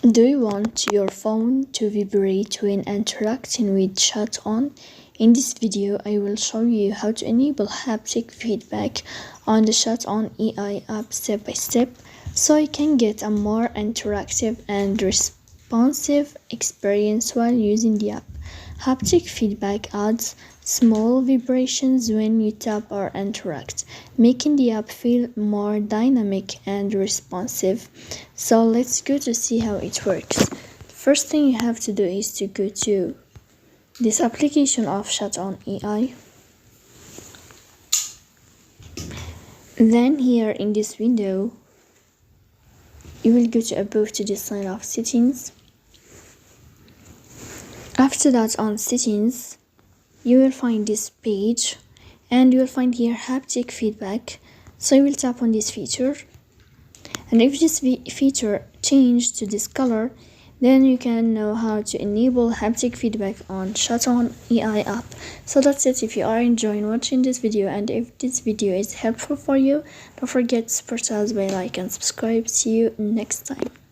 Do you want your phone to vibrate when interacting with ChatOn? In this video, I will show you how to enable haptic feedback on the ChatOn AI app step by step so you can get a more interactive and responsive experience while using the app. Haptic feedback adds small vibrations when you tap or interact, making the app feel more dynamic and responsive. So let's go to see how it works. First thing you have to do is to go to this application of ChatOn AI. Then here in this window, you will go to above to this line of settings. After that, on settings, you will find this page and you will find here haptic feedback. So you will tap on this feature, and if this feature changes to this color, then you can know how to enable haptic feedback on ChatOn AI app. So that's it. If you are enjoying watching this video and if this video is helpful for you, don't forget to support us by like and subscribe. See you next time.